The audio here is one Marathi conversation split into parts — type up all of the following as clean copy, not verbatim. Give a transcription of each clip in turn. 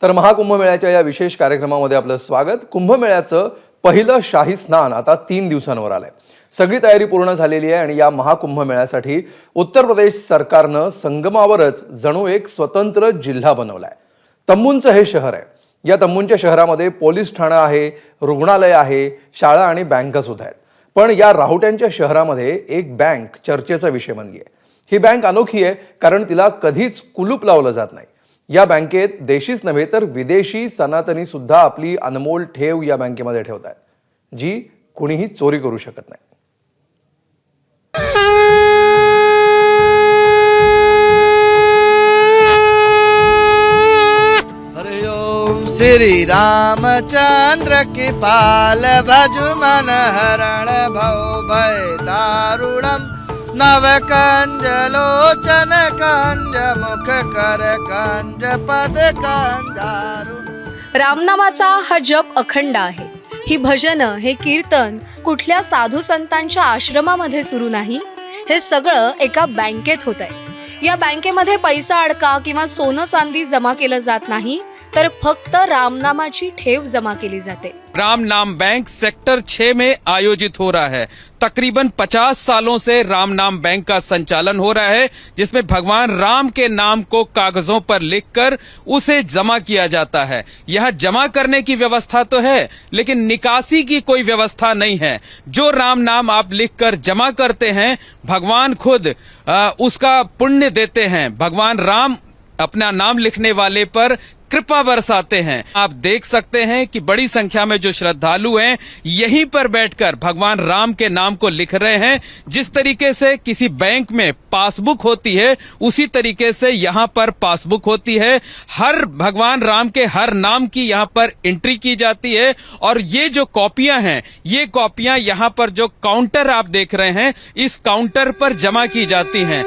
तर महाकुंभमेळ्याच्या या विशेष कार्यक्रमामध्ये आपलं स्वागत। कुंभमेळ्याचं पहिलं शाही स्नान आता 3 दिवसांवर आलंय। सगळी तयारी पूर्ण झालेली आहे आणि या महाकुंभमेळ्यासाठी उत्तर प्रदेश सरकारनं संगमावरच जणू एक स्वतंत्र जिल्हा बनवलाय। तंबूंचं हे शहर आहे। या तंबूंच्या शहरामध्ये पोलीस ठाणं आहे, रुग्णालय आहे, शाळा आणि बँका सुद्धा आहेत। पण या राहुट्यांच्या शहरामध्ये एक बँक चर्चेचा विषय बनली आहे। ही बँक अनोखी आहे कारण तिला कधीच कुलूप लावलं जात नाही। या बँकेत देशीच नव्हे तर विदेशी सनातनी सुद्धा आपली अनमोल ठेव या बँकेमध्ये ठेवतात, जी कुणीही चोरी करू शकत नाही। हरि ओम श्री रामचंद्र की पाल भजु मन हरण भव भय दारुणम नव कंज लोचन कंज मुख कर कंज पद कंजारु। रामनामाचा हा जप अखंड आहे। ही भजन, हे कीर्तन कुठल्या साधू संतांच्या आश्रमामध्ये सुरू नाही, हे सगळं एका बँकेत होत आहे। या बँकेमध्ये पैसा अडका किंवा सोनं चांदी जमा केलं जात नाही, तर फक्त रामनामाची ठेव जमा केली जाते। राम नाम बैंक सेक्टर 6 में आयोजित हो रहा है। तकरीबन 50 सालों से राम नाम बैंक का संचालन हो रहा है, जिसमें भगवान राम के नाम को कागजों पर लिखकर उसे जमा किया जाता है। यह जमा करने की व्यवस्था तो है, लेकिन निकासी की कोई व्यवस्था नहीं है। जो राम नाम आप लिखकर जमा करते हैं, भगवान खुद उसका पुण्य देते हैं। भगवान राम अपना नाम लिखने वाले पर कृपा बरसाते हैं। आप देख सकते हैं कि बड़ी संख्या में जो श्रद्धालु हैं, यहीं पर बैठकर भगवान राम के नाम को लिख रहे हैं। जिस तरीके से किसी बैंक में पासबुक होती है, उसी तरीके से यहाँ पर पासबुक होती है। हर भगवान राम के हर नाम की यहाँ पर एंट्री की जाती है और ये जो कॉपियां हैं, ये कॉपियां यहाँ पर जो काउंटर आप देख रहे हैं, इस काउंटर पर जमा की जाती हैं।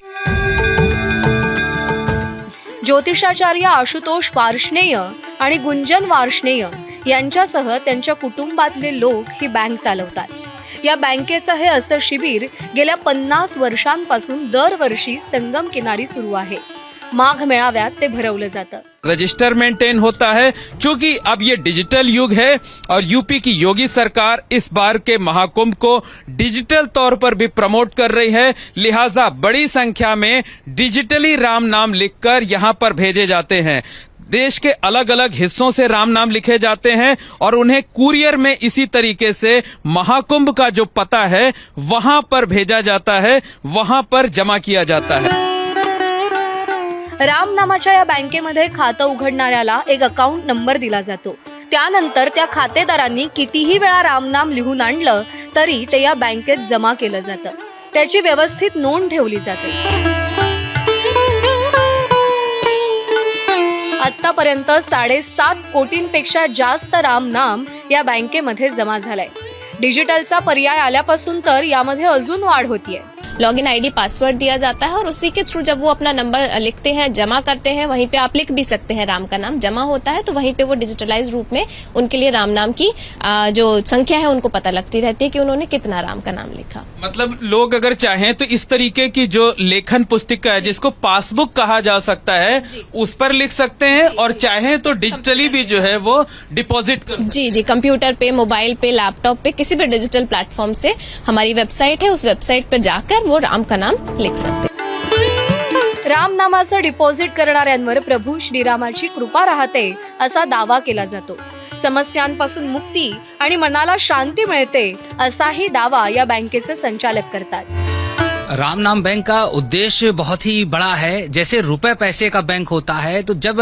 ज्योतिषाचार्य आशुतोष वार्ष्णेय आणि गुंजन वार्ष्णेय यांच्यासह त्यांच्या कुटुंबातले लोक ही बँक चालवतात। या बँकेचं हे असं शिबिर गेल्या 50 वर्षांपासून दरवर्षी संगम किनारी सुरू आहे। माघ मेळाव्यात ते भरवलं जातं। रजिस्टर मेंटेन होता है। चूंकि अब ये डिजिटल युग है और यूपी की योगी सरकार इस बार के महाकुंभ को डिजिटल तौर पर भी प्रमोट कर रही है, लिहाजा बड़ी संख्या में डिजिटली राम नाम लिखकर यहाँ पर भेजे जाते हैं। देश के अलग अलग हिस्सों से राम नाम लिखे जाते हैं और उन्हें कुरियर में इसी तरीके से महाकुंभ का जो पता है वहां पर भेजा जाता है, वहां पर जमा किया जाता है। रामनामाच्या या बँकेमध्ये खातं उघडणाऱ्याला एक अकाउंट नंबर दिला जातो। त्यानंतर त्या खातेदारांनी कितीही वेळा रामनाम लिहून आणलं तरी ते या बँकेत जमा केलं जातं। त्याची व्यवस्थित नोंद ठेवली जाते। आतापर्यंत 7.5 कोटींपेक्षा जास्त रामनाम या बँकेमध्ये जमा झालाय। डिजिटलचा पर्याय आल्यापासून तर यामध्ये अजून वाढ होतीये। लॉगिन आईडी पासवर्ड दिया जाता है और उसी के थ्रू जब वो अपना नंबर लिखते हैं, जमा करते हैं, वहीं पे आप लिख भी सकते हैं राम का नाम। जमा होता है तो वहीं पे वो डिजिटलाइज रूप में उनके लिए राम नाम की जो संख्या है उनको पता लगती रहती है कि उन्होंने कितना राम का नाम लिखा। मतलब लोग अगर चाहें तो इस तरीके की जो लेखन पुस्तिका है, जिसको पासबुक कहा जा सकता है, उस पर लिख सकते हैं और चाहें तो डिजिटली भी जो है वो डिपॉजिट कर सकते हैं। जी, कंप्यूटर पे, मोबाइल पे, लैपटॉप पे, किसी भी डिजिटल प्लेटफॉर्म से हमारी वेबसाइट है, उस वेबसाइट पर जाकर वो राम का नाम लिख सकते। राम नामाचं डिपॉझिट करणाऱ्यांवर प्रभू श्रीरामाची कृपा राहते असा दावा केला जातो। समस्यांपासून मुक्ती आणि मनाला शांती मिळते असाही दावा या बँकेचे संचालक करतात। राम नाम बैंक का उद्देश्य बहुत ही बड़ा है। जैसे रुपए पैसे का बैंक होता है, तो जब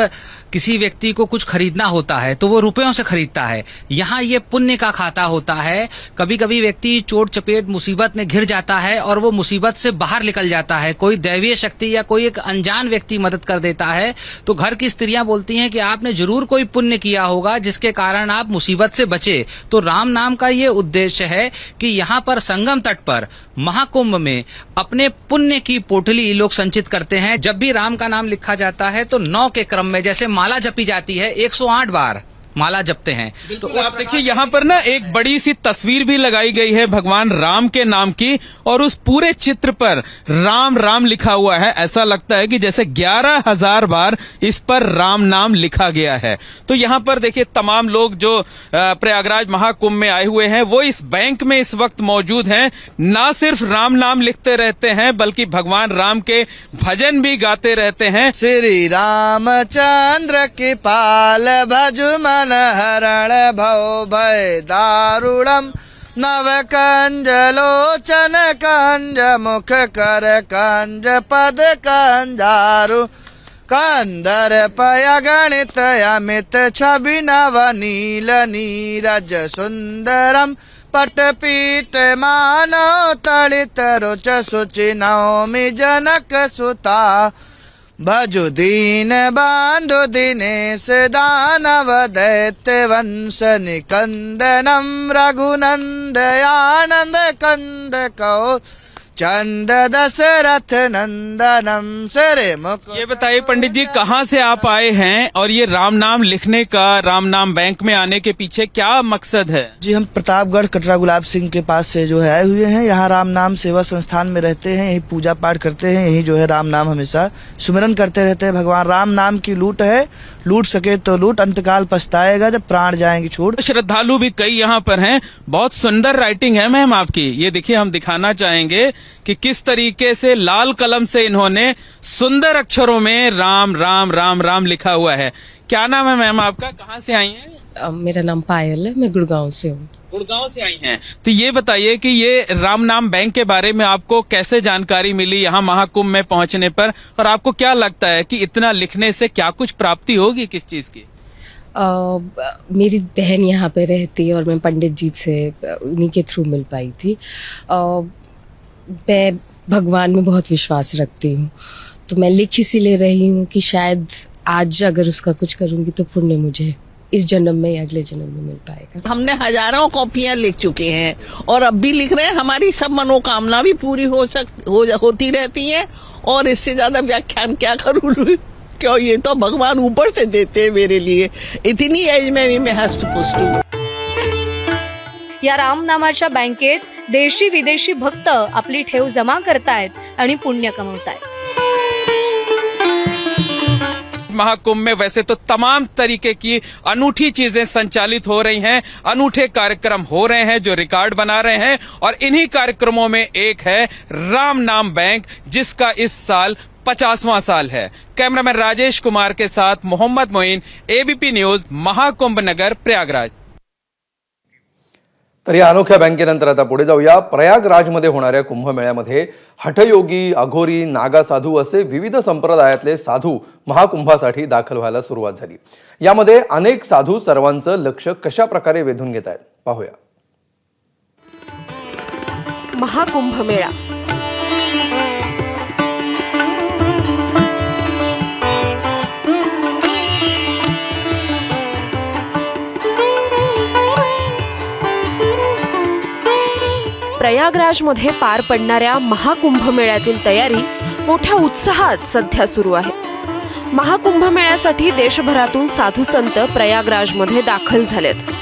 किसी व्यक्ति को कुछ खरीदना होता है तो वो रुपयों से खरीदता है। यहाँ ये पुण्य का खाता होता है। कभी कभी व्यक्ति चोट चपेट मुसीबत में घिर जाता है और वो मुसीबत से बाहर निकल जाता है। कोई दैवीय शक्ति या कोई एक अनजान व्यक्ति मदद कर देता है, तो घर की स्त्रियां बोलती हैं कि आपने जरूर कोई पुण्य किया होगा जिसके कारण आप मुसीबत से बचे। तो राम नाम का ये उद्देश्य है कि यहाँ पर संगम तट पर महाकुंभ में अपने पुण्य की पोटली लोग संचित करते हैं। जब भी राम का नाम लिखा जाता है तो 9 के क्रम में जैसे माला जपी जाती है 108 बार, माला जपते हैं। तो आप देखिए यहाँ पर ना एक बड़ी सी तस्वीर भी लगाई गई है भगवान राम के नाम की, और उस पूरे चित्र पर राम राम लिखा हुआ है। ऐसा लगता है कि जैसे 11,000 बार इस पर राम नाम लिखा गया है। तो यहाँ पर देखिए तमाम लोग जो प्रयागराज महाकुंभ में आए हुए हैं वो इस बैंक में इस वक्त मौजूद हैं। ना सिर्फ राम नाम लिखते रहते हैं बल्कि भगवान राम के भजन भी गाते रहते हैं। श्री रामचंद्र की पाल भजु मन हरण भव भय दारुणम नव कंज लोचन कंज मुख कर कंज पद कंजारु कंदर पय गणित अमित छवि नव नील नीरज सुंदरम पटपीठ मानव तड़ित रुच सुचि नवमी जनक सुता भजु दीन बांधु दिनेश दानव दैत्य वंश निकंदनम रघुनंद आनंद कंद कौ चंद दशरथ नंदनम सरे मुख। ये बताइए पंडित जी, कहाँ से आप आए हैं और ये राम नाम लिखने का, राम नाम बैंक में आने के पीछे क्या मकसद है? जी, हम प्रतापगढ़ कटरा गुलाब सिंह के पास से जो है आए हुए हैं। यहाँ राम नाम सेवा संस्थान में रहते हैं, यही पूजा पाठ करते हैं, यही जो है राम नाम हमेशा सुमिरन करते रहते हैं। भगवान राम नाम की लूट है, लूट सके तो लूट, अंतकाल पछताएगा जब प्राण जाएंगे छोड़। श्रद्धालु भी कई यहाँ पर हैं। बहुत सुंदर राइटिंग है मैम आपकी। ये देखिए, हम दिखाना चाहेंगे कि किस तरीके से लाल कलम से इन्होंने सुंदर अक्षरों में राम राम राम राम लिखा हुआ है। क्या नाम है मैम आपका, कहाँ से आई हैं? मेरा नाम पायल है, मैं गुड़गांव से हूँ। गुड़गांव से आई हैं। तो ये बताइए कि ये राम नाम बैंक के बारे में आपको कैसे जानकारी मिली यहाँ महाकुंभ में पहुँचने पर, और आपको क्या लगता है कि इतना लिखने से क्या कुछ प्राप्ति होगी, किस चीज की? मेरी बहन यहाँ पे रहती है और मैं पंडित जी से उन्हीं के थ्रू मिल पाई थी। मैं भगवान में बहुत विश्वास रखती हूँ, तो मैं लिख इसीलिए रही हूँ कि शायद आज अगर उसका कुछ करूँगी तो पुण्य मुझे इस जन्म में या अगले जन्म में मिल पाएगा। हमने हजारों कॉपियां लिख चुके हैं और अब भी लिख रहे हैं। हमारी सब मनोकामना भी पूरी होती रहती है, और इससे ज्यादा व्याख्यान क्या करूँ क्यों, ये तो भगवान ऊपर से देते हैं मेरे लिए। इतनी एज में भी मैं हष्ट पुष्ट हूँ। या राम नामाच्या बँकेत देशी विदेशी भक्त आपली ठेव जमा करतायत आणि पुण्य कमवतायत। महाकुंभ में वैसे तो तमाम तरीके की अनूठी चीजें संचालित हो रही हैं, अनूठे कार्यक्रम हो रहे हैं जो रिकॉर्ड बना रहे हैं, और इन्हीं कार्यक्रमों में एक है राम नाम बैंक, जिसका इस साल 50वां साल है। कैमरामैन राजेश कुमार के साथ मोहम्मद मोइन, एबीपी न्यूज, महाकुंभ नगर, प्रयागराज। तर या अनोख्या बँकेनंतर आता पुढे जाऊया। प्रयागराजमध्ये होणाऱ्या कुंभमेळ्यामध्ये हठयोगी, अघोरी, नागा साधू असे विविध संप्रदायातले साधू महाकुंभासाठी दाखल व्हायला सुरुवात झाली। यामध्ये अनेक साधू सर्वांचं लक्ष कशा प्रकारे वेधून घेत आहेत पाहूया। महाकुंभ मेळा प्रयागराजमध्ये पार पडणाऱ्या महाकुंभ मेळ्यातील तयारी मोठ्या उत्साहात सध्या सुरू आहे। महाकुंभ मेळ्यासाठी देशभरातून साधू संत प्रयागराजमध्ये दाखल झालेत।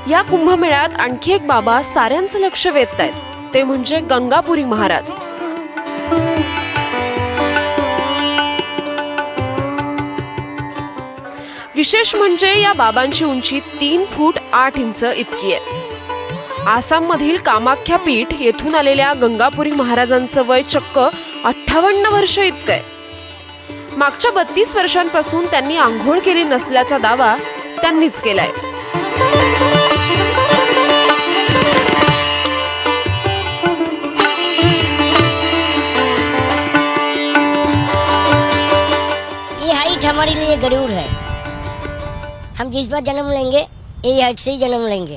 या कुंभमेळ्यात आणखी एक बाबा साऱ्यांचं लक्ष वेधतायत, ते म्हणजे गंगापुरी महाराज। विशेष म्हणजे या बाबांची उंची 3 फूट 8 इंच इतकी आहे। आसाम मधील कामाख्या पीठ येथून आलेल्या गंगापुरी महाराजांचं वय चक्क 58 वर्ष इतकं आहे। मागच्या 32 वर्षांपासून त्यांनी आंघोळ केली नसल्याचा दावा त्यांनीच केलाय। ये हाइट हमारे लिए जरूर है। हम जिस बार जन्म लेंगे यही हाइट से ही जन्म लेंगे।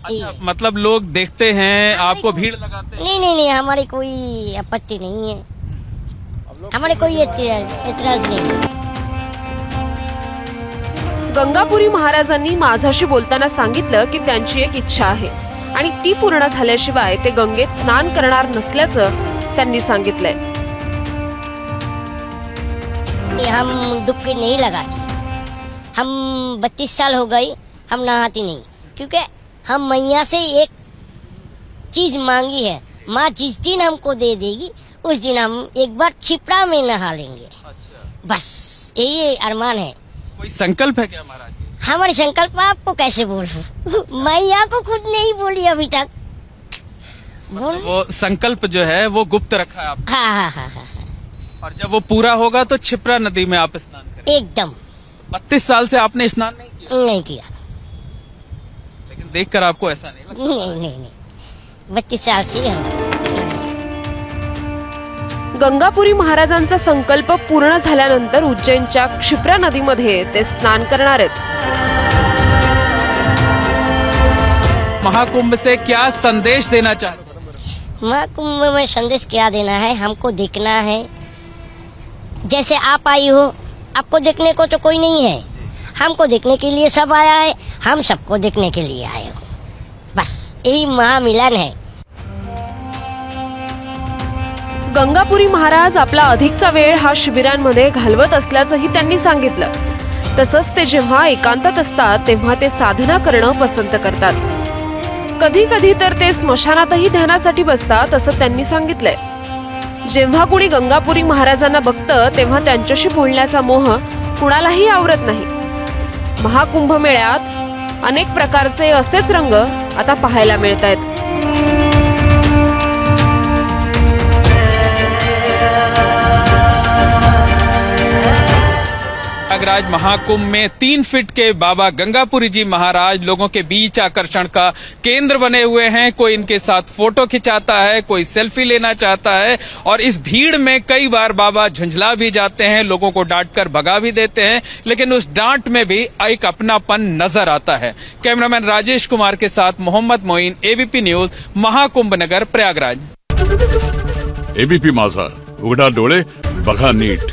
अच्छा, मतलब लोग देखते हैं, आपको भीड़ लगाते हैं? नहीं, हमारी कोई आपत्ति नहीं है, हमारे कोई एतराज नहीं। गंगापुरी महाराजांनी माझाशी बोलताना सांगितलं की त्यांची एक इच्छा आहे आणि ती पूर्ण झाल्याशिवाय ते गंगेत स्नान करणार नसल्याचं त्यांनी सांगितलंय। कि हम डुबकी नहीं लगाते। हम 32 साल हो गई हम नहाती नहीं, क्योंकि हम मैया से एक चीज मांगी है, माँ जिस दिन हमको दे देगी उस दिन हम एक बार छिपड़ा में नहा लेंगे। बस यही अरमान है। कोई संकल्प है क्या महाराज जी? हमारे संकल्प आपको कैसे बोलूं, मैया को खुद नहीं बोली अभी तक। बोल वो संकल्प जो है वो गुप्त रखा है आपने, हाँ, और जब वो पूरा होगा तो छिप्रा नदी में आप स्नान करें। एकदम 32 साल से आपने स्नान नहीं किया, नहीं किया। लेकिन देखकर आपको ऐसा नहीं लगता? नहीं 32 साल से हम गंगापुरी महाराजांचा संकल्प पूर्ण झाल्यानंतर उज्जैनच्या क्षिप्रा नदीमध्ये ते स्नान करणार आहेत। महाकुंभ से क्या संदेश देना चाहते हैं? महाकुंभ में संदेश क्या देना है, हमको देखना है। जैसे आप आई हो, आपको देखने को तो कोई नहीं है, हमको देखने के लिए सब आया है, हम सबको देखने के लिए आए हो। बस यही महामिलन है। गंगापुरी महाराज आपला अधिकचा वेळ हा शिबिरांमध्ये घालवत असल्याचंही त्यांनी सांगितलं। तसंच ते जेव्हा एकांतात असतात तेव्हा ते साधना करणं पसंत करतात। कधी कधी तर ते स्मशानातही ध्यानासाठी बसतात असं त्यांनी सांगितलंय। जेव्हा कुणी गंगापुरी महाराजांना बघतं तेव्हा त्यांच्याशी बोलण्याचा मोह कुणालाही आवरत नाही। महाकुंभ मेळ्यात अनेक प्रकारचे असेच रंग आता पाहायला मिळत आहेत। प्रयागराज महाकुंभ में 3 फीट के बाबा गंगापुरी जी महाराज लोगों के बीच आकर्षण का केंद्र बने हुए हैं। कोई इनके साथ फोटो खिंचाता है, कोई सेल्फी लेना चाहता है, और इस भीड़ में कई बार बाबा झुंझला भी जाते हैं, लोगों को डांटकर भगा भी देते हैं, लेकिन उस डांट में भी एक अपनापन नजर आता है। कैमरामैन राजेश कुमार के साथ मोहम्मद मोइन, एबीपी न्यूज, महाकुंभ नगर प्रयागराज। एबीपी माझा, उघडा डोळे बघा नीट।